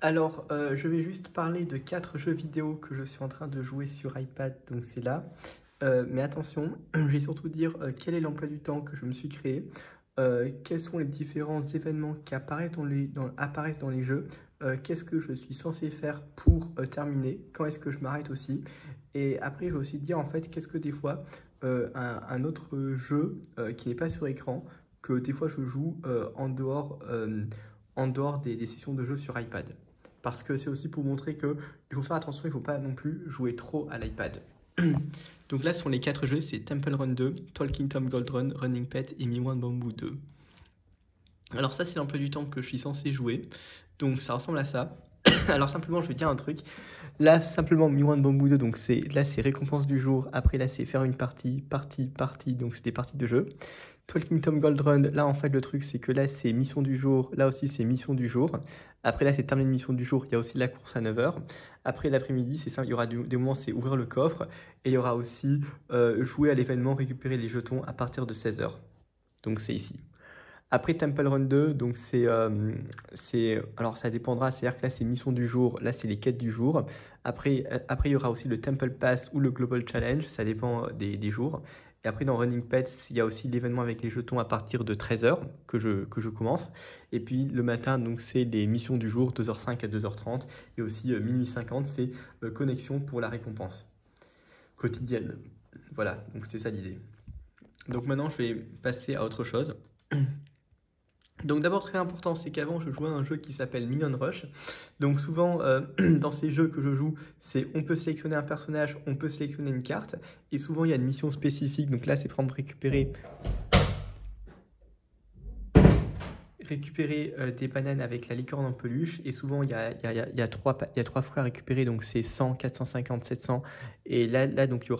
Alors, je vais juste parler de 4 jeux vidéo que je suis en train de jouer sur iPad, donc c'est là. Mais attention, je vais surtout dire quel est l'emploi du temps que je me suis créé, quels sont les différents événements qui apparaissent apparaissent dans les jeux, qu'est-ce que je suis censé faire pour terminer, quand est-ce que je m'arrête aussi. Et après, je vais aussi dire en fait qu'est-ce que des fois un autre jeu qui n'est pas sur écran, que des fois je joue en dehors des sessions de jeu sur iPad. Parce que c'est aussi pour montrer que il faut faire attention, il ne faut pas non plus jouer trop à l'iPad. Donc là, ce sont les 4 jeux, c'est Temple Run 2, Talking Tom Gold Run, Running Pet et Mi-1 Bamboo 2. Alors ça, c'est l'emploi du temps que je suis censé jouer. Donc ça ressemble à ça. Alors simplement, je vais dire un truc. Là, simplement, Mi-1 Bamboo 2, donc là, c'est récompense du jour. Après, là, c'est faire une partie. Donc c'est des parties de jeu. Talking Tom Gold Run, là, en fait, le truc, c'est que là, c'est mission du jour. Là aussi, c'est mission du jour. Après, là, c'est terminé de mission du jour. Il y a aussi la course à 9h. Après, l'après-midi, c'est ça. Il y aura des moments, c'est ouvrir le coffre. Et il y aura aussi jouer à l'événement, récupérer les jetons à partir de 16h. Donc, c'est ici. Après Temple Run 2, donc alors ça dépendra, c'est-à-dire que là c'est mission du jour, là c'est les quêtes du jour. Après il y aura aussi le Temple Pass ou le Global Challenge, ça dépend des jours. Et après dans Running Pets, il y a aussi l'événement avec les jetons à partir de 13h que je commence. Et puis le matin, donc c'est les missions du jour, 2h05 à 2h30. Et aussi minuit 50, c'est connexion pour la récompense quotidienne. Voilà, donc c'était ça l'idée. Donc maintenant je vais passer à autre chose. Donc d'abord très important, c'est qu'avant je jouais à un jeu qui s'appelle Minion Rush. Donc souvent dans ces jeux que je joue, c'est on peut sélectionner un personnage, on peut sélectionner une carte, et souvent il y a une mission spécifique. Donc là c'est par exemple récupérer des bananes avec la licorne en peluche, et souvent il y a 3 fruits à récupérer, donc c'est 100, 450, 700, et là donc il y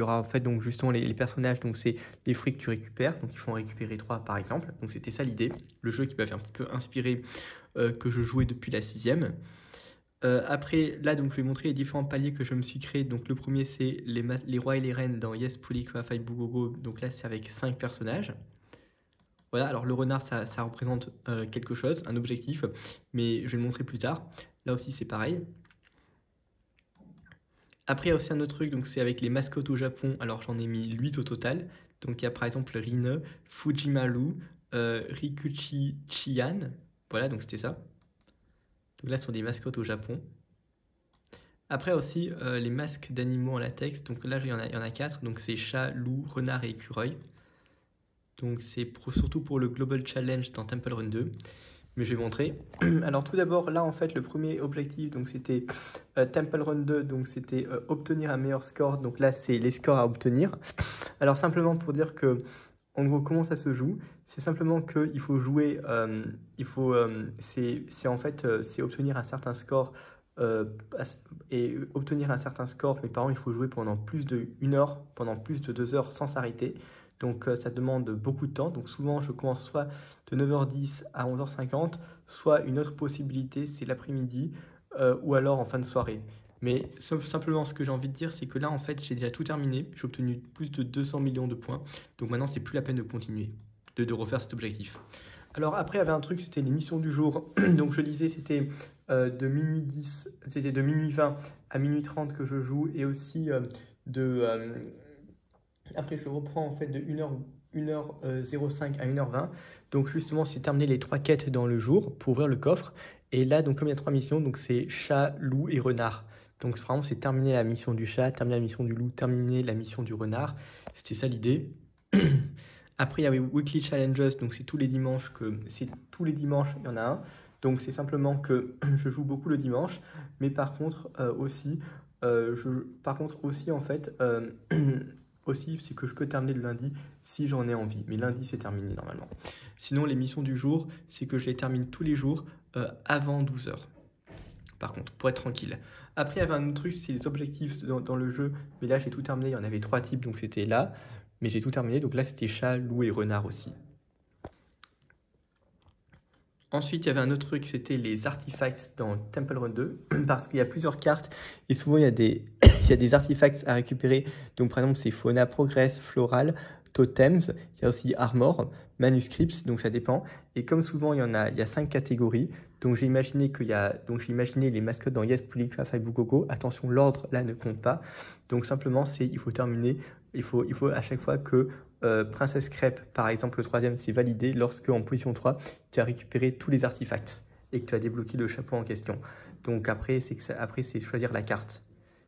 aura en fait donc justement les personnages, donc c'est les fruits que tu récupères, donc il faut en récupérer 3 par exemple. Donc c'était ça l'idée, le jeu qui m'avait un petit peu inspiré, que je jouais depuis la 6ème. Après là donc je vais montrer les différents paliers que je me suis créé. Donc le premier c'est les rois et les reines dans Yes Polyqua Fight Bugogo, donc là c'est avec 5 personnages. Voilà, alors le renard ça représente quelque chose, un objectif, mais je vais le montrer plus tard. Là aussi c'est pareil. Après, il y a aussi un autre truc, donc c'est avec les mascottes au Japon. Alors, j'en ai mis 8 au total. Donc, il y a par exemple Rine, Fujimaru, Rikuchi Chiyan. Voilà, donc c'était ça. Donc là, ce sont des mascottes au Japon. Après aussi, les masques d'animaux en latex. Donc là, il y en a 4. Donc c'est chat, loup, renard et écureuil. Donc c'est surtout pour le Global Challenge dans Temple Run 2. Mais je vais montrer. Alors tout d'abord, là en fait, le premier objectif, donc c'était Temple Run 2, donc c'était obtenir un meilleur score. Donc là, c'est les scores à obtenir. Alors simplement pour dire que, en gros, comment ça se joue, c'est simplement qu'il faut jouer, c'est en fait, c'est obtenir un certain score, et obtenir un certain score, mais par contre, il faut jouer pendant plus de 1 heure, pendant plus de 2 heures sans s'arrêter. Donc ça demande beaucoup de temps. Donc souvent, je commence soit de 9h10 à 11h50, soit une autre possibilité, c'est l'après-midi, ou alors en fin de soirée. Mais simplement, ce que j'ai envie de dire, c'est que là, en fait, j'ai déjà tout terminé. J'ai obtenu plus de 200 millions de points. Donc maintenant, c'est plus la peine de continuer, de refaire cet objectif. Alors après, il y avait un truc, c'était les missions du jour. Donc je disais, c'était de minuit 10, c'était de minuit 20 à minuit 30 que je joue, et aussi après, je reprends en fait de 1h05 à 1h20. Donc justement, c'est terminer les 3 quêtes dans le jour pour ouvrir le coffre. Et là, donc comme il y a 3 missions, donc c'est chat, loup et renard. Donc vraiment, c'est terminer la mission du chat, terminer la mission du loup, terminer la mission du renard. C'était ça l'idée. Après, il y avait Weekly Challenges, donc c'est tous les dimanches, il y en a un. Donc c'est simplement que je joue beaucoup le dimanche, mais par contre aussi en fait aussi, c'est que je peux terminer le lundi si j'en ai envie. Mais lundi, c'est terminé normalement. Sinon, les missions du jour, c'est que je les termine tous les jours avant 12h. Par contre, pour être tranquille. Après, il y avait un autre truc, c'est les objectifs dans le jeu. Mais là, j'ai tout terminé. Il y en avait 3 types, donc c'était là. Mais j'ai tout terminé. Donc là, c'était chat, loup et renard aussi. Ensuite, il y avait un autre truc, c'était les artifacts dans Temple Run 2, parce qu'il y a plusieurs cartes, et souvent il y a des artifacts à récupérer. Donc par exemple, c'est Fauna Progress, Floral, Totems, il y a aussi Armor. manuscripts, donc ça dépend. Et comme souvent, il y a 5 catégories. Donc j'ai imaginé les mascottes dans Yes, Please, Qualify, Go. Attention, l'ordre là ne compte pas. Donc simplement, il faut terminer, il faut à chaque fois que Princesse Crêpe, par exemple, le troisième, c'est validé lorsque en position 3, tu as récupéré tous les artefacts et que tu as débloqué le chapeau en question. Donc après, c'est choisir la carte.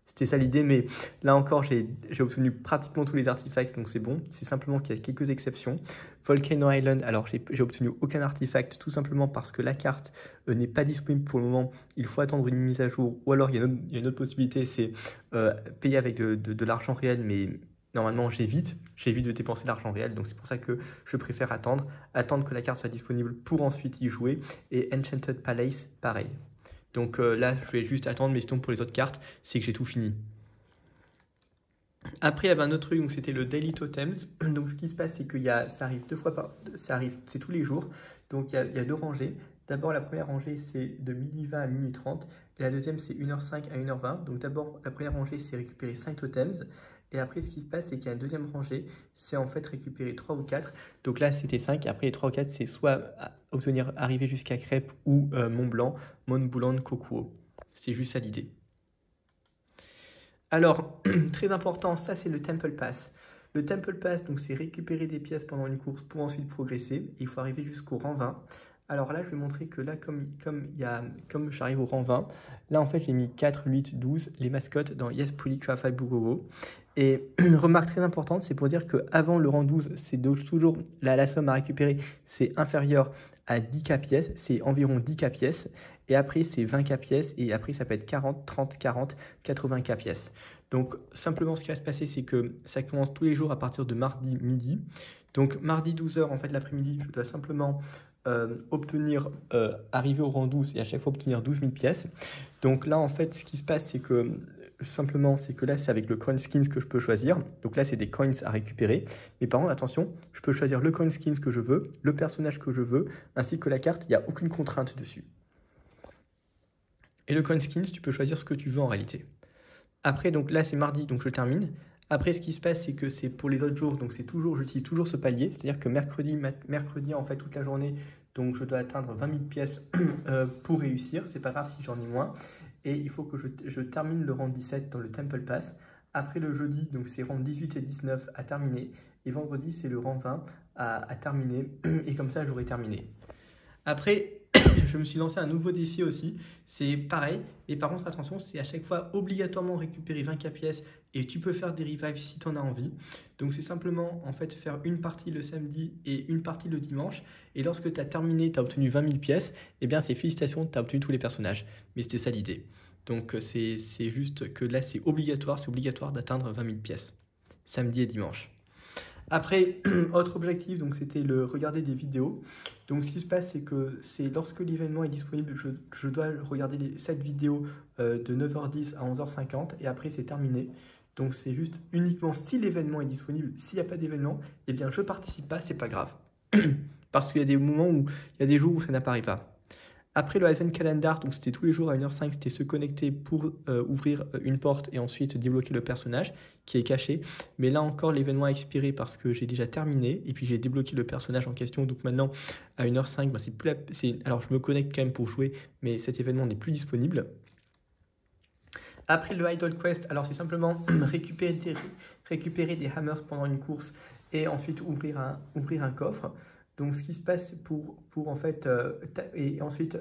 C'était ça l'idée, mais là encore, j'ai obtenu pratiquement tous les artefacts, donc c'est bon. C'est simplement qu'il y a quelques exceptions. Volcano Island, alors j'ai obtenu aucun artefact, tout simplement parce que la carte n'est pas disponible pour le moment. Il faut attendre une mise à jour, ou alors il y a une autre possibilité, c'est payer avec de l'argent réel, mais normalement j'évite de dépenser l'argent réel, donc c'est pour ça que je préfère attendre que la carte soit disponible pour ensuite y jouer. Et Enchanted Palace, pareil. Donc là, je vais juste attendre, mais sinon pour les autres cartes, c'est que j'ai tout fini. Après, il y avait un autre truc, donc c'était le Daily Totems. Donc ce qui se passe, c'est que ça arrive c'est tous les jours. Donc il y a 2 rangées. D'abord, la première rangée, c'est de minuit 20 à minuit 30. Et la deuxième, c'est 1h05 à 1h20. Donc d'abord, la première rangée, c'est récupérer 5 totems. Et après, ce qui se passe, c'est qu'il y a une deuxième rangée, c'est en fait récupérer 3 ou 4. Donc là, c'était 5. Après, les 3 ou 4, c'est soit arriver jusqu'à Crêpe ou Mont Blanc, Mont Boulan, Kokuo. C'est juste ça l'idée. Alors, très important, ça c'est le Temple Pass. Le Temple Pass, donc c'est récupérer des pièces pendant une course pour ensuite progresser. Et il faut arriver jusqu'au rang 20. Alors là, je vais montrer que là, comme j'arrive au rang 20, là en fait j'ai mis 4, 8, 12, les mascottes dans Yes, Please, Qualify, Go. Et une remarque très importante, c'est pour dire qu'avant le rang 12, c'est toujours la somme à récupérer, c'est inférieur à 10K pièces, c'est environ 10K pièces. Et après, c'est 20K pièces, et après, ça peut être 40, 30, 40, 80K pièces. Donc, simplement, ce qui va se passer, c'est que ça commence tous les jours à partir de mardi midi. Donc, mardi 12h, en fait, l'après-midi, je dois simplement arriver au rang 12 et à chaque fois obtenir 12 000 pièces. Donc là, en fait, ce qui se passe, c'est que là, c'est avec le coin skins que je peux choisir. Donc là, c'est des coins à récupérer. Mais par contre, attention, je peux choisir le coin skins que je veux, le personnage que je veux, ainsi que la carte. Il n'y a aucune contrainte dessus. Et le coin skins, tu peux choisir ce que tu veux en réalité. Après, donc là, c'est mardi, donc je termine. Après, ce qui se passe, c'est que c'est pour les autres jours, donc j'utilise toujours ce palier. C'est-à-dire que mercredi, en fait, toute la journée, donc je dois atteindre 20 000 pièces pour réussir. C'est pas grave si j'en ai moins. Et il faut que je termine le rang 17 dans le Temple Pass. Après le jeudi, donc c'est rang 18 et 19 à terminer. Et vendredi, c'est le rang 20 à terminer. Et comme ça, j'aurai terminé. Après, je me suis lancé un nouveau défi aussi. C'est pareil, mais par contre, attention, c'est à chaque fois obligatoirement récupérer 20K pièces et tu peux faire des revives si tu en as envie. Donc, c'est simplement en fait faire une partie le samedi et une partie le dimanche. Et lorsque tu as terminé, tu as obtenu 20 000 pièces, eh bien, c'est félicitations, tu as obtenu tous les personnages. Mais c'était ça l'idée. Donc, c'est juste que là, c'est obligatoire d'atteindre 20 000 pièces, samedi et dimanche. Après, autre objectif, donc c'était regarder des vidéos. Donc ce qui se passe, c'est que lorsque l'événement est disponible, je dois regarder cette vidéo de 9h10 à 11h50 et après c'est terminé. Donc c'est juste uniquement si l'événement est disponible. S'il n'y a pas d'événement, eh bien je participe pas, c'est pas grave. Parce qu'il y a des moments où il y a des jours où ça n'apparaît pas. Après le Advent Calendar, donc c'était tous les jours à 1h05, c'était se connecter pour ouvrir une porte et ensuite débloquer le personnage qui est caché. Mais là encore, l'événement a expiré parce que j'ai déjà terminé et puis j'ai débloqué le personnage en question. Donc maintenant, à 1h05, alors je me connecte quand même pour jouer, mais cet événement n'est plus disponible. Après le Idol Quest, alors c'est simplement récupérer des hammers pendant une course et ensuite ouvrir un coffre. Donc, ce qui se passe pour en fait, et ensuite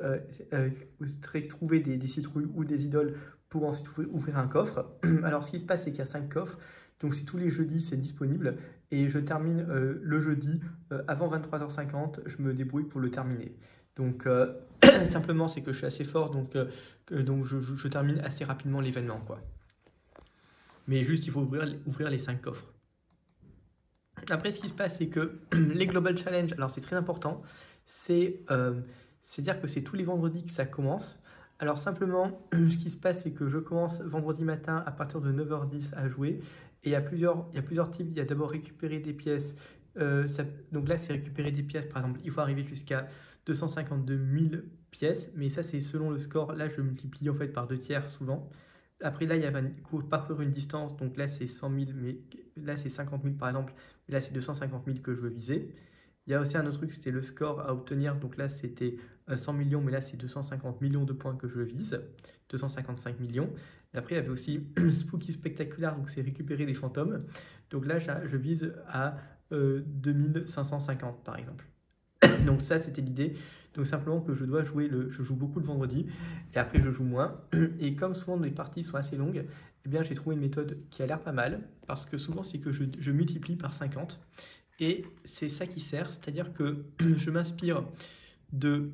trouver des citrouilles ou des idoles pour ensuite ouvrir un coffre. Alors, ce qui se passe, c'est qu'il y a 5 coffres. Donc, c'est tous les jeudis, c'est disponible. Et je termine le jeudi avant 23h50. Je me débrouille pour le terminer. Donc, simplement, c'est que je suis assez fort. Donc je termine assez rapidement l'événement, quoi. Mais juste, il faut ouvrir les 5 coffres. Après, ce qui se passe, c'est que les Global Challenge, alors c'est très important, c'est-à-dire que c'est tous les vendredis que ça commence. Alors simplement, ce qui se passe, c'est que je commence vendredi matin à partir de 9h10 à jouer. Et il y a plusieurs types. Il y a d'abord récupérer des pièces. Donc là, c'est récupérer des pièces. Par exemple, il faut arriver jusqu'à 252 000 pièces. Mais ça, c'est selon le score. Là, je multiplie en fait par 2 tiers souvent. Après, là, il y a parcourir une distance. Donc là, c'est 100 000. Mais là, c'est 50 000 par exemple. Et là, c'est 250 000 que je veux viser. Il y a aussi un autre truc, c'était le score à obtenir. Donc là, c'était 100 millions, mais là, c'est 250 millions de points que je vise. 255 millions. Et après, il y avait aussi Spooky Spectacular, donc c'est récupérer des fantômes. Donc là, je vise à 2550 par exemple. Donc ça, c'était l'idée. Donc simplement que je dois jouer, je joue beaucoup le vendredi et après je joue moins. Et comme souvent mes parties sont assez longues, eh bien j'ai trouvé une méthode qui a l'air pas mal parce que souvent c'est que je multiplie par 50 et c'est ça qui sert, c'est-à-dire que je m'inspire de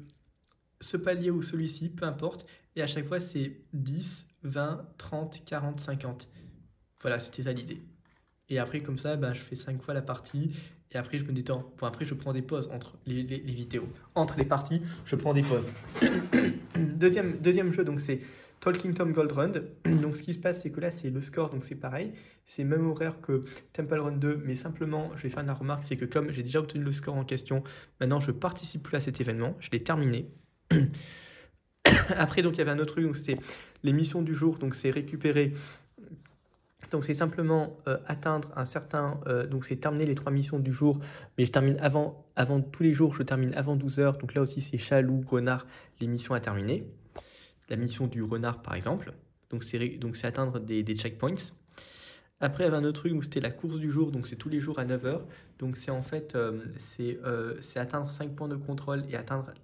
ce palier ou celui-ci, peu importe, et à chaque fois c'est 10, 20, 30, 40, 50. Voilà, c'était ça l'idée. Et après, comme ça, je fais 5 fois la partie. Et après, je me détends. Bon, après, je prends des pauses entre les vidéos. Entre les parties, je prends des pauses. Deuxième jeu, donc c'est Talking Tom Gold Run. Donc, ce qui se passe, c'est que là, c'est le score. Donc, c'est pareil. C'est même horaire que Temple Run 2. Mais simplement, je vais faire la remarque, c'est que comme j'ai déjà obtenu le score en question, maintenant, je participe plus à cet événement. Je l'ai terminé. Après, donc, il y avait un autre truc. Donc, c'était les missions du jour. Donc, c'est récupérer. Donc c'est simplement atteindre un certain... donc c'est terminer les 3 missions du jour, mais je termine avant tous les jours, je termine avant 12 heures. Donc là aussi c'est chat, loup, renard, les missions à terminer. La mission du renard par exemple. Donc c'est atteindre des checkpoints. Après il y avait un autre truc où c'était la course du jour, donc c'est tous les jours à 9 heures. Donc c'est en fait, c'est atteindre 5 points de contrôle et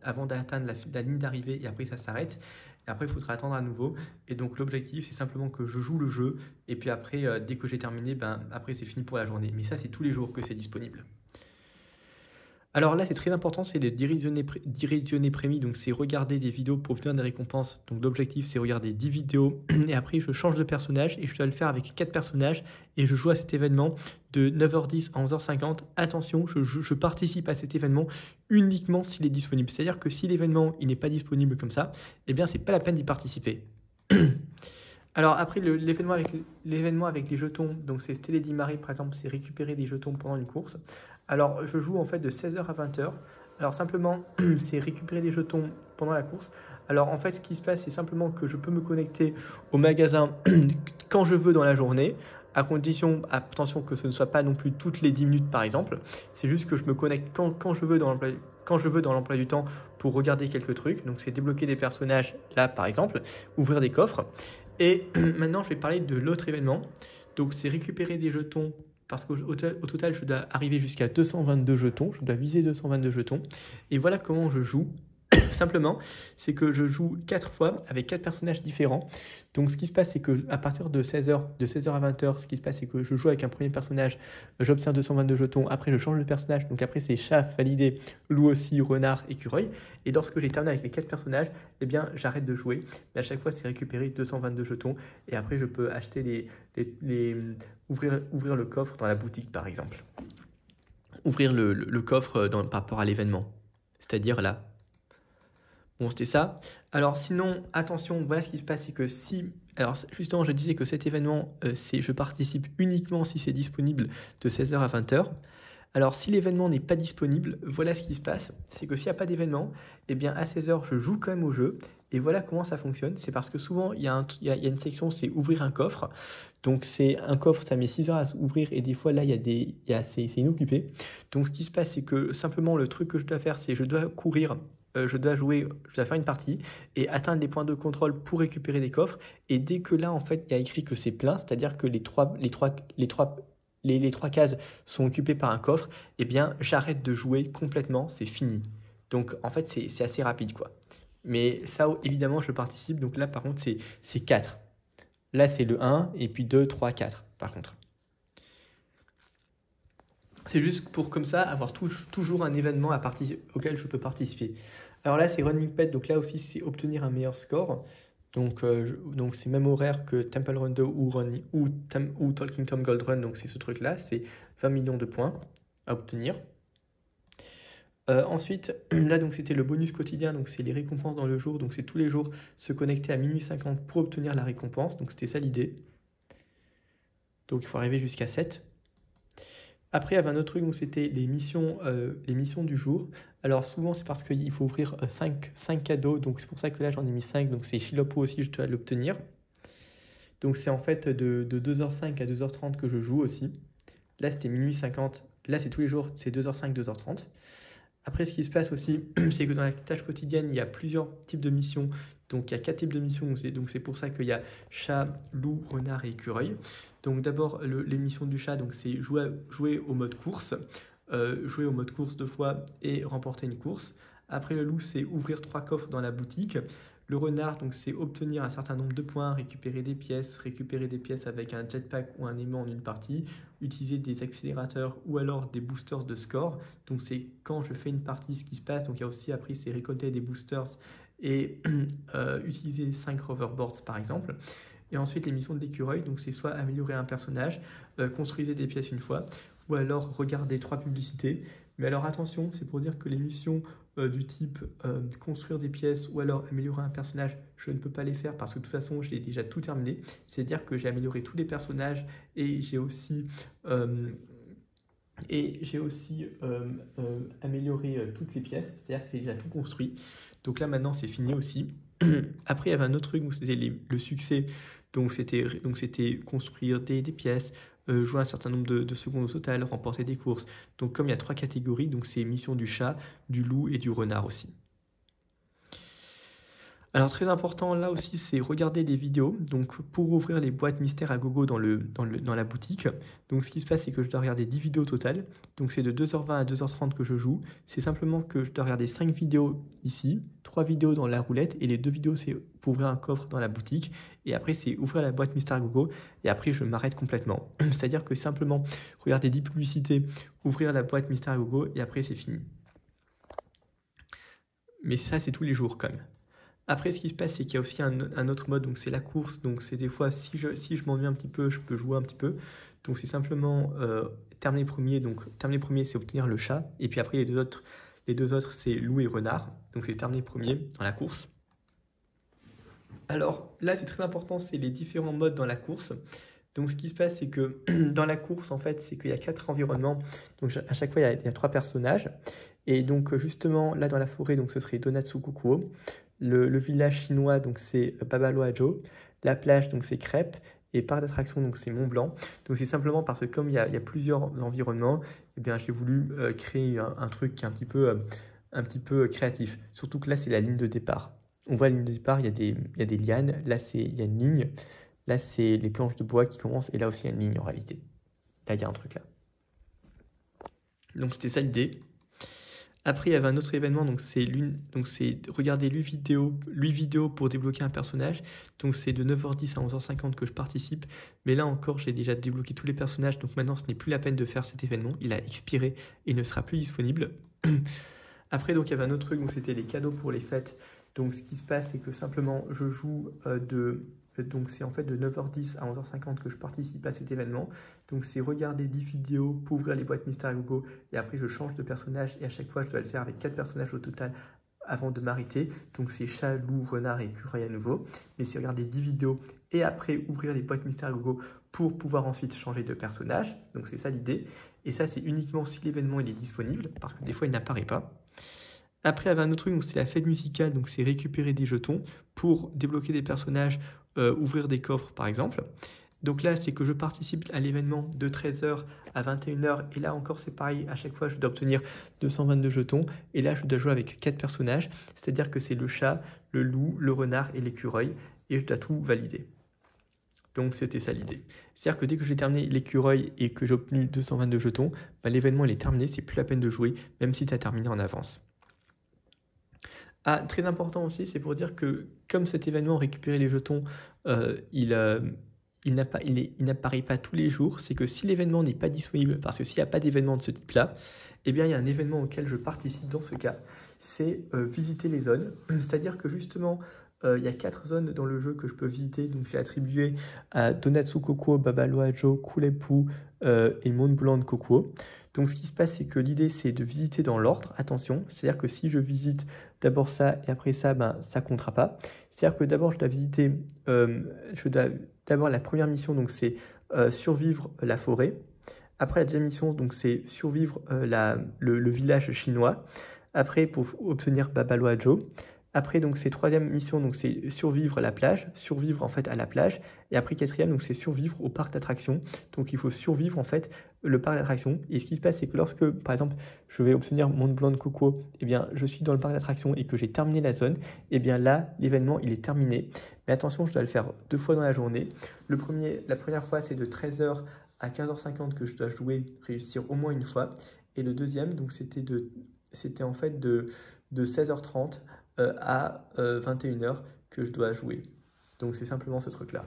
avant d'atteindre la ligne d'arrivée et après ça s'arrête. Et après il faudra attendre à nouveau. Et donc l'objectif c'est simplement que je joue le jeu et puis après, dès que j'ai terminé, après c'est fini pour la journée. Mais ça c'est tous les jours que c'est disponible. Alors là, c'est très important, c'est de directionner prémis, donc c'est regarder des vidéos pour obtenir des récompenses. Donc l'objectif, c'est regarder 10 vidéos, et après, je change de personnage, et je dois le faire avec 4 personnages, et je joue à cet événement de 9h10 à 11h50. Attention, je participe à cet événement uniquement s'il est disponible. C'est-à-dire que si l'événement n'est pas disponible comme ça, eh bien, c'est pas la peine d'y participer. Alors après, l'événement avec les jetons, donc c'est Steady Marie par exemple, c'est récupérer des jetons pendant une course. Alors je joue en fait de 16h à 20h. Alors simplement, c'est récupérer des jetons pendant la course. Alors en fait, ce qui se passe, c'est simplement que je peux me connecter au magasin quand je veux dans la journée, à condition, attention, que ce ne soit pas non plus toutes les 10 minutes par exemple. C'est juste que je me connecte quand je veux dans l'emploi du temps pour regarder quelques trucs. Donc c'est débloquer des personnages là par exemple, ouvrir des coffres. Et maintenant, je vais parler de l'autre événement. Donc, c'est récupérer des jetons parce qu'au total, je dois arriver jusqu'à 222 jetons. Je dois viser 222 jetons. Et voilà comment je joue. Simplement, c'est que je joue 4 fois avec 4 personnages différents. Donc ce qui se passe, c'est que à partir de 16h à 20h, ce qui se passe, c'est que je joue avec un premier personnage, j'obtiens 222 jetons, après je change de personnage, donc après c'est chat, validé, loup aussi, renard, écureuil. Et lorsque j'ai terminé avec les 4 personnages, eh bien j'arrête de jouer. Mais à chaque fois, c'est récupérer 222 jetons. Et après, je peux acheter ouvrir le coffre dans la boutique, par exemple. Ouvrir le coffre par rapport à l'événement. C'est-à-dire là. Bon, c'était ça. Alors sinon, attention, voilà ce qui se passe, c'est que si... Alors justement, je disais que cet événement, je participe uniquement si c'est disponible de 16h à 20h. Alors si l'événement n'est pas disponible, voilà ce qui se passe. C'est que s'il n'y a pas d'événement, eh bien à 16h, je joue quand même au jeu. Et voilà comment ça fonctionne. C'est parce que souvent, il y a une section, c'est ouvrir un coffre. Donc c'est un coffre, ça met 6 heures à ouvrir et des fois là, c'est inoccupé. Donc ce qui se passe, c'est que simplement le truc que je dois faire, c'est je dois courir. Je dois faire une partie et atteindre les points de contrôle pour récupérer des coffres. Et dès que là, en fait, il y a écrit que c'est plein, c'est-à-dire que les trois cases sont occupées par un coffre, eh bien, j'arrête de jouer complètement, c'est fini. Donc, en fait, c'est assez rapide, quoi. Mais ça, évidemment, je participe. Donc là, par contre, c'est 4. Là, c'est le 1, et puis 2, 3, 4, par contre. C'est juste pour, comme ça, avoir toujours un événement auquel je peux participer. Alors là, c'est Running Pet, donc là aussi, c'est obtenir un meilleur score. Donc c'est même horaire que Temple Run 2 ou Talking Tom Gold Run, donc c'est ce truc-là, c'est 20 millions de points à obtenir. Ensuite, là, donc c'était le bonus quotidien, donc c'est les récompenses dans le jour, donc c'est tous les jours se connecter à minuit 50 pour obtenir la récompense, donc c'était ça l'idée. Donc il faut arriver jusqu'à 7. Après, il y avait un autre truc où c'était les missions du jour. Alors souvent, c'est parce qu'il faut ouvrir 5 cadeaux. Donc c'est pour ça que là, j'en ai mis 5. Donc c'est Chilopo aussi, je dois l'obtenir. Donc c'est en fait de 2h05 à 2h30 que je joue aussi. Là, c'était minuit 50. Là, c'est tous les jours, c'est 2h05, 2h30. Après, ce qui se passe aussi, c'est que dans la tâche quotidienne, il y a plusieurs types de missions. Donc, il y a 4 types de missions. Donc, c'est pour ça qu'il y a chat, loup, renard et écureuil. Donc, d'abord, les missions du chat, donc c'est jouer au mode course. Jouer au mode course 2 fois et remporter une course. Après, le loup, c'est ouvrir 3 coffres dans la boutique. Le renard, donc c'est obtenir un certain nombre de points, récupérer des pièces avec un jetpack ou un aimant en une partie, utiliser des accélérateurs ou alors des boosters de score. Donc c'est quand je fais une partie ce qui se passe. Donc il y a aussi après c'est récolter des boosters et utiliser 5 hoverboards par exemple. Et ensuite les missions de l'écureuil, donc c'est soit améliorer un personnage, construisez des pièces une fois, ou alors regarder 3 publicités. Mais alors attention, c'est pour dire que les missions du type construire des pièces ou alors améliorer un personnage, je ne peux pas les faire parce que de toute façon je l'ai déjà tout terminé. C'est-à-dire que j'ai amélioré tous les personnages et j'ai aussi amélioré toutes les pièces, c'est-à-dire que j'ai déjà tout construit. Donc là maintenant c'est fini aussi. Après il y avait un autre truc où c'était le succès, donc c'était construire des pièces, jouer un certain nombre de secondes au total, remporter des courses. Donc comme il y a 3 catégories, donc c'est mission du chat, du loup et du renard aussi. Alors très important là aussi, c'est regarder des vidéos. Donc pour ouvrir les boîtes mystères à gogo dans la boutique, donc ce qui se passe c'est que je dois regarder 10 vidéos au total. Donc c'est de 2h20 à 2h30 que je joue. C'est simplement que je dois regarder 5 vidéos ici, 3 vidéos dans la roulette et les 2 vidéos c'est pour ouvrir un coffre dans la boutique. Et après c'est ouvrir la boîte mystère à gogo et après je m'arrête complètement. C'est-à-dire que simplement regarder 10 publicités, ouvrir la boîte mystère à gogo et après c'est fini. Mais ça c'est tous les jours quand même. Après, ce qui se passe, c'est qu'il y a aussi un autre mode, donc c'est la course. Donc c'est des fois, si je m'ennuie un petit peu, je peux jouer un petit peu. Donc c'est simplement terminer premier. Donc terminer premier, c'est obtenir le chat. Et puis après, les deux autres c'est loup et renard. Donc c'est terminer premier dans la course. Alors là, c'est très important, c'est les différents modes dans la course. Donc ce qui se passe, c'est que dans la course, en fait, c'est qu'il y a 4 environnements. Donc à chaque fois, il y a 3 personnages. Et donc justement, là dans la forêt, donc ce serait Donatsu Kokuo. Le village chinois, donc c'est Babaloajo. La plage, donc c'est Crêpes. Et parc d'attraction, donc c'est Mont Blanc. Donc c'est simplement parce que comme il y a plusieurs environnements, eh bien j'ai voulu créer un truc qui est un petit peu créatif. Surtout que là, c'est la ligne de départ. On voit la ligne de départ, il y a des lianes. Là, il y a une ligne. Là, c'est les planches de bois qui commencent. Et là aussi, il y a une ligne en réalité. Là, il y a un truc là. Donc c'était ça l'idée. Après, il y avait un autre événement, donc c'est regarder 8 vidéos pour débloquer un personnage. Donc c'est de 9h10 à 11h50 que je participe. Mais là encore, j'ai déjà débloqué tous les personnages. Donc maintenant, ce n'est plus la peine de faire cet événement. Il a expiré et il ne sera plus disponible. Après, donc il y avait un autre truc, donc c'était les cadeaux pour les fêtes. Donc ce qui se passe, c'est que simplement, je joue donc c'est en fait de 9h10 à 11h50 que je participe à cet événement. Donc c'est regarder 10 vidéos pour ouvrir les boîtes Mystère Gogo et après je change de personnage et à chaque fois je dois le faire avec 4 personnages au total avant de m'arrêter. Donc c'est chat, loup, renard et écureuil à nouveau. Mais c'est regarder 10 vidéos et après ouvrir les boîtes Mystère Gogo pour pouvoir ensuite changer de personnage. Donc c'est ça l'idée. Et ça c'est uniquement si l'événement il est disponible parce que des fois il n'apparaît pas. Après, il y avait un autre truc, donc c'est la fête musicale, donc c'est récupérer des jetons pour débloquer des personnages, ouvrir des coffres par exemple. Donc là, c'est que je participe à l'événement de 13h à 21h, et là encore c'est pareil, à chaque fois je dois obtenir 222 jetons, et là je dois jouer avec 4 personnages, c'est-à-dire que c'est le chat, le loup, le renard et l'écureuil, et je dois tout valider. Donc c'était ça l'idée. C'est-à-dire que dès que j'ai terminé l'écureuil et que j'ai obtenu 222 jetons, bah, l'événement il est terminé, c'est plus la peine de jouer, même si tu as terminé en avance. Ah, très important aussi, c'est pour dire que comme cet événement récupérer les jetons, il n'apparaît pas tous les jours, c'est que si l'événement n'est pas disponible, parce que s'il n'y a pas d'événement de ce type-là, eh bien il y a un événement auquel je participe dans ce cas, c'est visiter les zones. C'est-à-dire que justement, il y a 4 zones dans le jeu que je peux visiter, donc j'ai attribué à Donatsu Kokuo, Babaloajo, Kulepu et Mont Blanc Kokuo. Donc ce qui se passe, c'est que l'idée c'est de visiter dans l'ordre, attention, c'est-à-dire que si je visite d'abord ça et après ça, ben, ça comptera pas. C'est-à-dire que d'abord je dois visiter, d'abord la première mission, donc c'est survivre la forêt. Après la deuxième mission, donc c'est survivre le village chinois. Après pour obtenir Babaloajo. Après, donc, c'est troisième mission, donc c'est survivre à la plage, survivre en fait à la plage. Et après, quatrième, donc c'est survivre au parc d'attractions. Donc, il faut survivre en fait le parc d'attractions. Et ce qui se passe, c'est que lorsque, par exemple, je vais obtenir Mont Blanc de Coco, eh bien, je suis dans le parc d'attractions et que j'ai terminé la zone, eh bien là, l'événement, il est terminé. Mais attention, je dois le faire 2 fois dans la journée. La première fois, c'est de 13h à 15h50 que je dois jouer, réussir au moins une fois. Et le deuxième, donc c'était en fait de 16h30 à 21h que je dois jouer. Donc c'est simplement ce truc-là.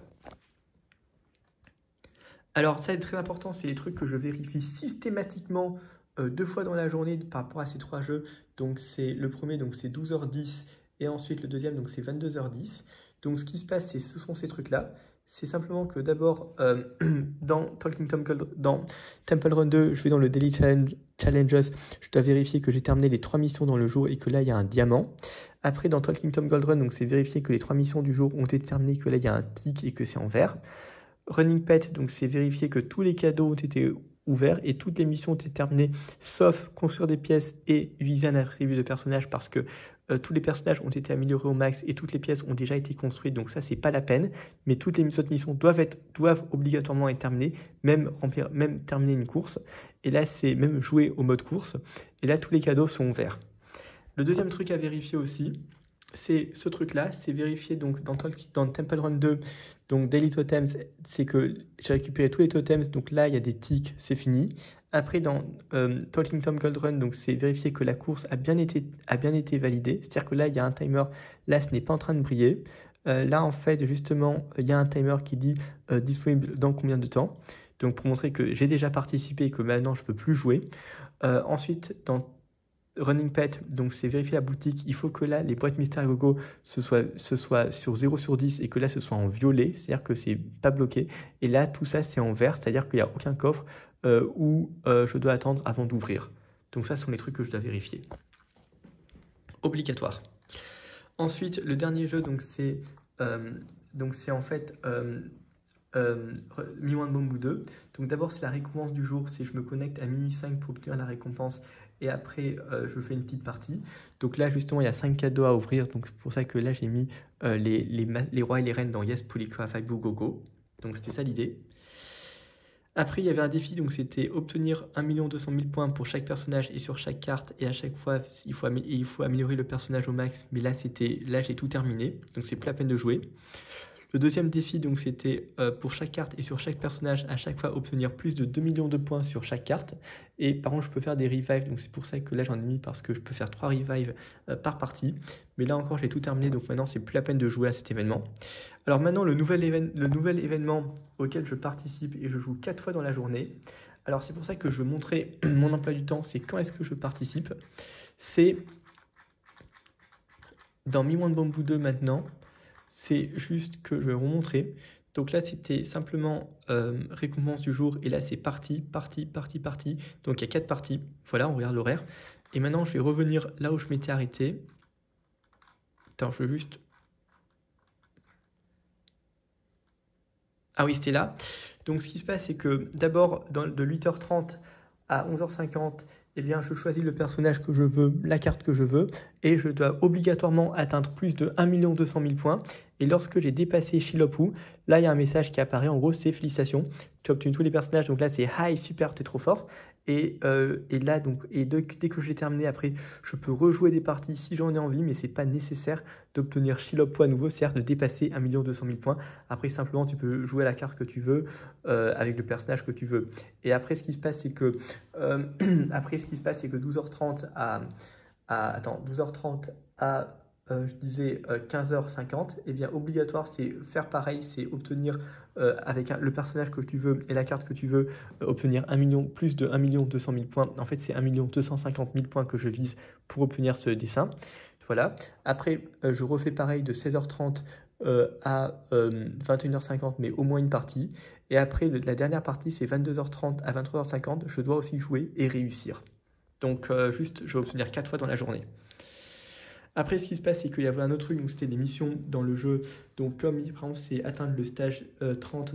Alors ça c'est très important, c'est les trucs que je vérifie systématiquement 2 fois dans la journée par rapport à ces 3 jeux. Donc c'est le premier, donc c'est 12h10 et ensuite le deuxième, donc c'est 22h10. Donc ce qui se passe, ce sont ces trucs-là. C'est simplement que d'abord, dans Temple Run 2, je vais dans le Daily Challenges, je dois vérifier que j'ai terminé les 3 missions dans le jour et que là, il y a un diamant. Après, dans Talking Tom Gold Run, donc c'est vérifier que les 3 missions du jour ont été terminées, que là, il y a un tic et que c'est en vert. Running Pet, donc c'est vérifier que tous les cadeaux ont été ouverts et toutes les missions ont été terminées, sauf construire des pièces et utiliser un attribut de personnage parce que tous les personnages ont été améliorés au max et toutes les pièces ont déjà été construites, donc ça c'est pas la peine. Mais toutes les autres missions doivent obligatoirement être terminées, même terminer une course. Et là c'est même jouer au mode course. Et là tous les cadeaux sont ouverts. Le deuxième truc à vérifier aussi, c'est ce truc-là, c'est vérifier donc dans Temple Run 2, donc Daily Totems, c'est que j'ai récupéré tous les totems, donc là il y a des tics, c'est fini. Après dans Talking Tom Gold Run, donc c'est vérifier que la course a bien été validée, c'est-à-dire que là il y a un timer, là ce n'est pas en train de briller. Là en fait justement il y a un timer qui dit disponible dans combien de temps, donc pour montrer que j'ai déjà participé et que maintenant je peux plus jouer. Ensuite dans Running Pet, donc c'est vérifier la boutique. Il faut que là, les boîtes Mystery Go ce soit sur 0 sur 10 et que là, ce soit en violet, c'est-à-dire que c'est pas bloqué. Et là, tout ça, c'est en vert, c'est-à-dire qu'il n'y a aucun coffre où je dois attendre avant d'ouvrir. Donc ça, ce sont les trucs que je dois vérifier. Obligatoire. Ensuite, le dernier jeu, donc c'est en fait Mi-1 Bamboo 2. Donc d'abord, c'est la récompense du jour, c'est je me connecte à minuit 5 pour obtenir la récompense. Et après, je fais une petite partie. Donc là, justement, il y a 5 cadeaux à ouvrir. Donc c'est pour ça que là, j'ai mis les rois et les reines dans Yes, Polycraft, Go, Go, Go. Donc c'était ça l'idée. Après, il y avait un défi, donc c'était obtenir 1 200 000 points pour chaque personnage et sur chaque carte. Et à chaque fois, il faut améliorer le personnage au max. Mais là, j'ai tout terminé. Donc c'est plus la peine de jouer. Le deuxième défi, donc, c'était pour chaque carte et sur chaque personnage, à chaque fois obtenir plus de 2 millions de points sur chaque carte. Et par contre, je peux faire des revives, donc c'est pour ça que là j'en ai mis parce que je peux faire 3 revives par partie. Mais là encore, j'ai tout terminé, donc maintenant c'est plus la peine de jouer à cet événement. Alors maintenant, le nouvel événement auquel je participe et je joue 4 fois dans la journée. Alors c'est pour ça que je vais montrer mon emploi du temps, c'est quand est-ce que je participe. C'est dans Mi-1 Bamboo 2 maintenant. C'est juste que je vais vous montrer. Donc là, c'était simplement récompense du jour. Et là, c'est partie. Donc il y a 4 parties. Voilà, on regarde l'horaire. Et maintenant, je vais revenir là où je m'étais arrêté. Attends, je veux juste... Ah oui, c'était là. Donc ce qui se passe, c'est que d'abord, de 8h30 à 11h50, eh bien, je choisis le personnage que je veux, la carte que je veux, et je dois obligatoirement atteindre plus de 1 200 000 points. Et lorsque j'ai dépassé Shilopu, là, il y a un message qui apparaît. En gros, c'est félicitations. Tu as obtenu tous les personnages. Donc là, c'est hi, super, t'es trop fort. Et là, donc, dès que j'ai terminé, après, je peux rejouer des parties si j'en ai envie, mais c'est pas nécessaire d'obtenir Shilopu à nouveau, c'est-à-dire de dépasser 1 200 000 points. Après, simplement, tu peux jouer à la carte que tu veux, avec le personnage que tu veux. Et après, ce qui se passe, c'est que 12h30 à je disais 15h50, et bien obligatoire, c'est faire pareil, c'est obtenir avec le personnage que tu veux et la carte que tu veux, obtenir plus de 1 200 000 points. En fait, c'est 1 250 000 points que je vise pour obtenir ce dessin. Voilà. Après, je refais pareil de 16h30 à 21h50, mais au moins une partie. Et après, la dernière partie, c'est 22h30 à 23h50. Je dois aussi jouer et réussir. Donc, juste, je vais obtenir 4 fois dans la journée. Après, ce qui se passe, c'est qu'il y avait un autre truc, donc c'était des missions dans le jeu. Donc, comme par exemple, c'est atteindre le stage 30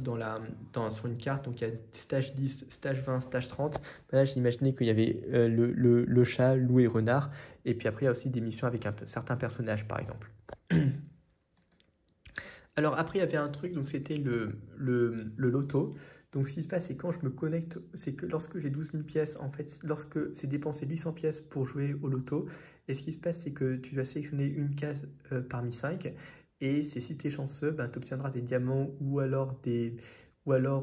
sur une carte, donc il y a stage 10, stage 20, stage 30. Là, j'ai imaginé qu'il y avait le chat, loup et renard. Et puis après, il y a aussi des missions avec certains personnages, par exemple. Alors après, il y avait un truc, donc c'était le loto. Donc ce qui se passe, c'est quand je me connecte, c'est que lorsque j'ai 12 000 pièces, en fait, lorsque c'est dépensé 800 pièces pour jouer au loto, et ce qui se passe, c'est que tu vas sélectionner une case parmi 5, et c'est si tu es chanceux, ben, tu obtiendras des diamants ou alors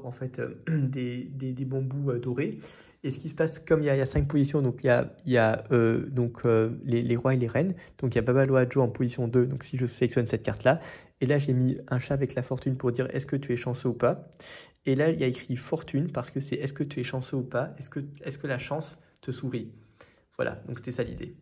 en fait des bambous dorés. Et ce qui se passe, comme il y a 5 positions, donc il y a les rois et les reines, donc il y a Babaloa Joe en position 2, donc si je sélectionne cette carte-là, et là j'ai mis un chat avec la fortune pour dire est-ce que tu es chanceux ou pas. Et là il y a écrit fortune parce que c'est est-ce que tu es chanceux ou pas, est-ce que la chance te sourit. Voilà, donc c'était ça l'idée.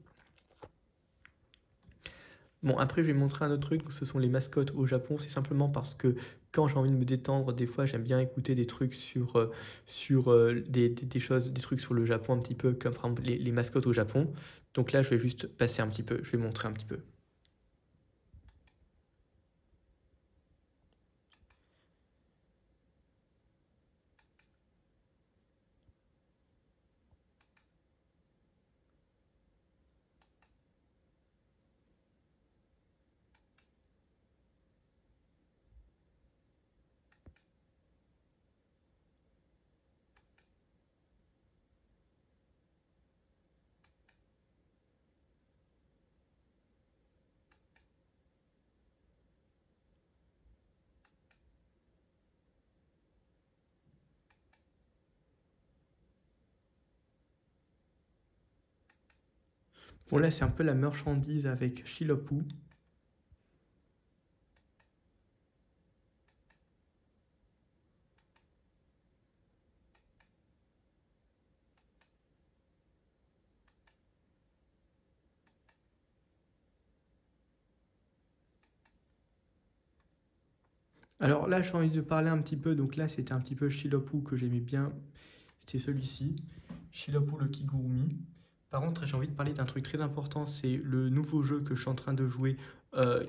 Bon, après, je vais montrer un autre truc, ce sont les mascottes au Japon. C'est simplement parce que quand j'ai envie de me détendre, des fois, j'aime bien écouter des trucs sur des choses, des trucs sur le Japon un petit peu, comme par exemple les mascottes au Japon. Donc là, je vais juste passer un petit peu, je vais montrer un petit peu. Bon, là, c'est un peu la marchandise avec Shilopu. Alors là, j'ai envie de parler un petit peu. Donc là, c'était un petit peu Shilopu que j'aimais bien. C'était celui-ci, Shilopu le Kigurumi. Par contre, j'ai envie de parler d'un truc très important. C'est le nouveau jeu que je suis en train de jouer,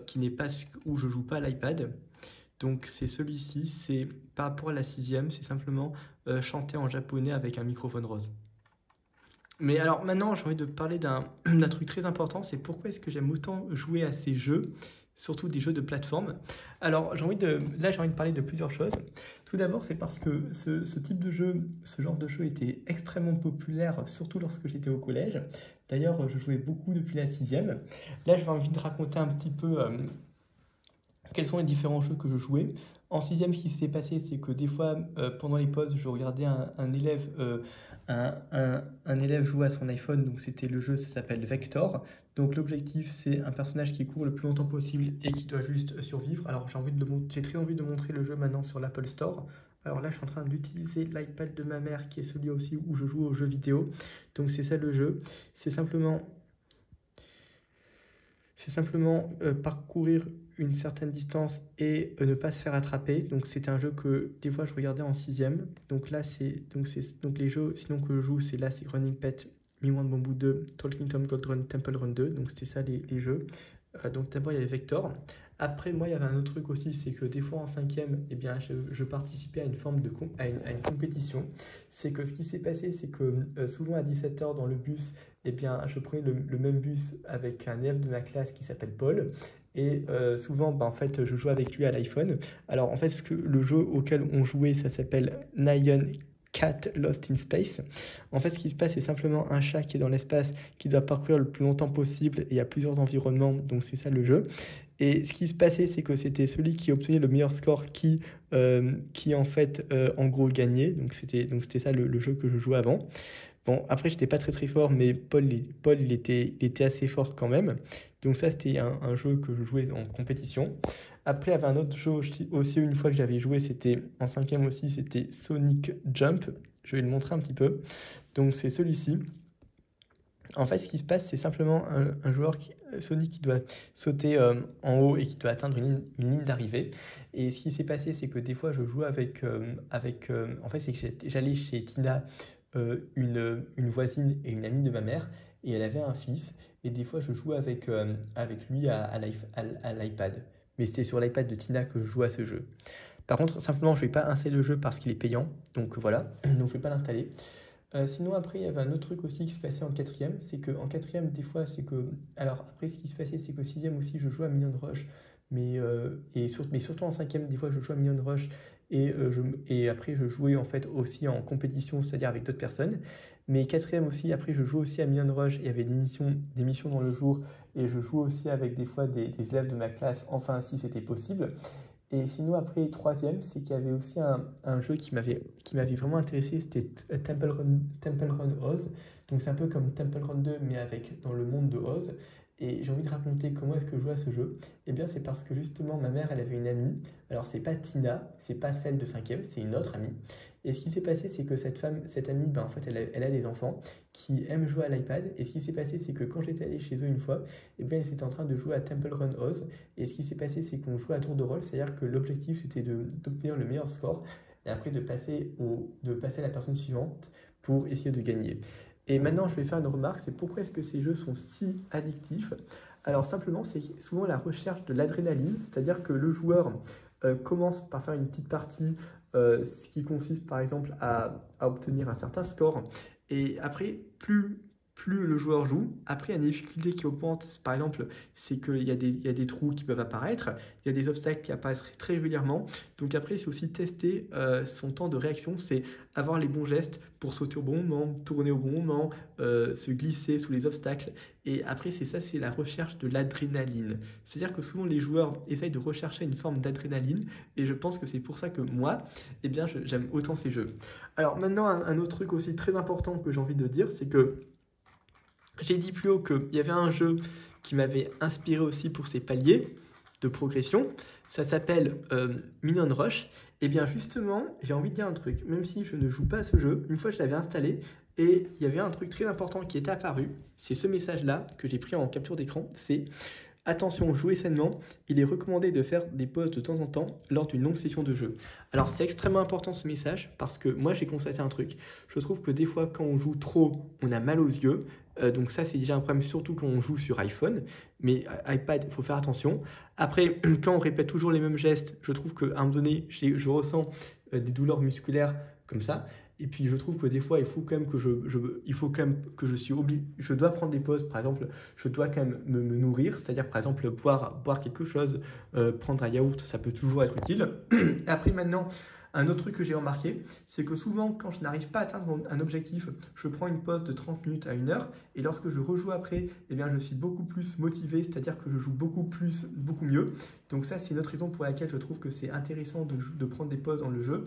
qui n'est pas où je joue pas à l'iPad. Donc c'est celui-ci. C'est par rapport à la 6e, c'est simplement chanter en japonais avec un microphone rose. Mais alors maintenant, j'ai envie de parler d'un truc très important, c'est pourquoi est-ce que j'aime autant jouer à ces jeux, surtout des jeux de plateforme. Alors là, j'ai envie de parler de plusieurs choses. Tout d'abord, c'est parce que ce type de jeu, ce genre de jeu était extrêmement populaire, surtout lorsque j'étais au collège. D'ailleurs, je jouais beaucoup depuis la 6e. Là, j'ai envie de raconter un petit peu quels sont les différents jeux que je jouais. En 6e, ce qui s'est passé, c'est que des fois, pendant les pauses, je regardais un élève jouer à son iPhone. Donc, c'était le jeu, ça s'appelle Vector. Donc, l'objectif, c'est un personnage qui court le plus longtemps possible et qui doit juste survivre. Alors, j'ai très envie de montrer le jeu maintenant sur l'Apple Store. Alors là, je suis en train d'utiliser l'iPad de ma mère, qui est celui aussi où je joue aux jeux vidéo. Donc, c'est ça le jeu. C'est simplement parcourir une certaine distance et ne pas se faire attraper. Donc c'est un jeu que des fois je regardais en 6e. Donc là donc les jeux sinon que je joue c'est Running Pet, Mi-One Bamboo 2, Talking Tom Gold Run, Temple Run 2. Donc c'était ça les jeux. Donc d'abord il y avait Vector. Après moi il y avait un autre truc aussi, c'est que des fois en 5e, eh bien, je participais à une forme à une compétition. C'est que ce qui s'est passé, c'est que souvent à 17h dans le bus, eh bien, je prenais le même bus avec un élève de ma classe qui s'appelle Paul. Et souvent, en fait, je jouais avec lui à l'iPhone. Alors, en fait, le jeu auquel on jouait, ça s'appelle Nyan Cat Lost in Space. En fait, ce qui se passe, c'est simplement un chat qui est dans l'espace, qui doit parcourir le plus longtemps possible. Et il y a plusieurs environnements, donc c'est ça le jeu. Et ce qui se passait, c'est que c'était celui qui obtenait le meilleur score qui en fait, en gros, gagnait. Donc c'était ça le jeu que je jouais avant. Bon, après, j'étais pas très très fort, mais Paul il était assez fort quand même. Donc ça, c'était un jeu que je jouais en compétition. Après, il y avait un autre jeu aussi une fois que j'avais joué, c'était en 5e aussi, c'était Sonic Jump. Je vais le montrer un petit peu. Donc c'est celui-ci. En fait, ce qui se passe, c'est simplement un joueur, Sonic, qui doit sauter en haut et qui doit atteindre une ligne d'arrivée. Et ce qui s'est passé, c'est que des fois, je jouais en fait, c'est que j'allais chez Tina, une voisine et une amie de ma mère. et elle avait un fils, et des fois je jouais avec lui à l'iPad. Mais c'était sur l'iPad de Tina que je jouais à ce jeu. Par contre, simplement, je ne vais pas installer le jeu parce qu'il est payant, donc voilà, donc je ne vais pas l'installer. Sinon, après, il y avait un autre truc aussi qui se passait en quatrième, c'est qu'en quatrième, des fois, c'est que... Alors, après, ce qui se passait, c'est qu'au sixième aussi, je jouais à Million Rush, mais surtout en cinquième, des fois, je jouais à Million Rush, et après, je jouais en fait aussi en compétition, c'est-à-dire avec d'autres personnes. Mais quatrième aussi, après, je jouais aussi à Million Rush, et il y avait des missions dans le jour, et je jouais aussi avec des fois des élèves de ma classe, enfin, si c'était possible. Et sinon, après, troisième, c'est qu'il y avait aussi un jeu qui m'avait vraiment intéressé, c'était Temple Run Oz. Donc c'est un peu comme Temple Run 2, mais avec dans le monde de Oz. Et j'ai envie de raconter comment est-ce que je joue à ce jeu. Eh bien, c'est parce que justement, ma mère, elle avait une amie. Alors, c'est pas Tina, c'est pas celle de cinquième, c'est une autre amie. Et ce qui s'est passé, c'est que cette amie, ben, en fait, elle a des enfants qui aiment jouer à l'iPad. Et ce qui s'est passé, c'est que quand j'étais allé chez eux une fois, eh bien, ils étaient en train de jouer à Temple Run Oz. Et ce qui s'est passé, c'est qu'on jouait à tour de rôle, c'est-à-dire que l'objectif c'était d'obtenir le meilleur score et après de passer à la personne suivante pour essayer de gagner. Et maintenant, je vais faire une remarque, c'est pourquoi est-ce que ces jeux sont si addictifs? Alors simplement, c'est souvent la recherche de l'adrénaline, c'est-à-dire que le joueur commence par faire une petite partie, ce qui consiste par exemple à obtenir un certain score, et après, plus le joueur joue, après il y a une difficulté qui augmente, par exemple, c'est qu'il y a des trous qui peuvent apparaître, il y a des obstacles qui apparaissent très régulièrement, donc après c'est aussi tester son temps de réaction, c'est avoir les bons gestes pour sauter au bon moment, tourner au bon moment, se glisser sous les obstacles, et après c'est ça, c'est la recherche de l'adrénaline. C'est-à-dire que souvent les joueurs essayent de rechercher une forme d'adrénaline, et je pense que c'est pour ça que moi, eh bien j'aime autant ces jeux. Alors maintenant, un autre truc aussi très important que j'ai envie de dire, c'est que j'ai dit plus haut qu'il y avait un jeu qui m'avait inspiré aussi pour ses paliers de progression. Ça s'appelle Minion Rush. Et bien justement, j'ai envie de dire un truc. Même si je ne joue pas à ce jeu, une fois je l'avais installé et il y avait un truc très important qui est apparu. C'est ce message-là que j'ai pris en capture d'écran. C'est attention, jouez sainement, il est recommandé de faire des pauses de temps en temps lors d'une longue session de jeu. Alors c'est extrêmement important ce message parce que moi j'ai constaté un truc. Je trouve que des fois quand on joue trop, on a mal aux yeux. Donc ça c'est déjà un problème surtout quand on joue sur iPhone. Mais iPad, il faut faire attention. Après, quand on répète toujours les mêmes gestes, je trouve qu'à un moment donné, je ressens des douleurs musculaires comme ça. Et puis je trouve que des fois, il faut quand même que je dois prendre des pauses. Par exemple, je dois quand même me nourrir, c'est-à-dire par exemple boire quelque chose, prendre un yaourt, ça peut toujours être utile. Après maintenant, un autre truc que j'ai remarqué, c'est que souvent quand je n'arrive pas à atteindre un objectif, je prends une pause de 30 minutes à 1 heure et lorsque je rejoue après, eh bien, je suis beaucoup plus motivé, c'est-à-dire que je joue beaucoup mieux. Donc ça, c'est une autre raison pour laquelle je trouve que c'est intéressant de prendre des pauses dans le jeu.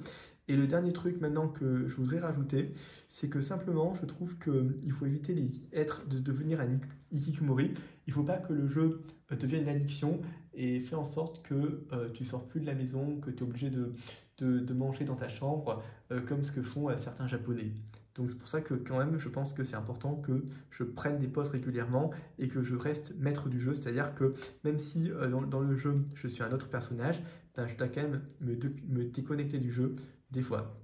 Et le dernier truc maintenant que je voudrais rajouter, c'est que simplement, je trouve qu'il faut éviter de devenir un hikikomori. Il ne faut pas que le jeu devienne une addiction et fait en sorte que tu ne sors plus de la maison, que tu es obligé de manger dans ta chambre, comme ce que font certains Japonais. Donc c'est pour ça que quand même, je pense que c'est important que je prenne des pauses régulièrement et que je reste maître du jeu. C'est-à-dire que même si dans le jeu, je suis un autre personnage, ben, je dois quand même me déconnecter du jeu des fois.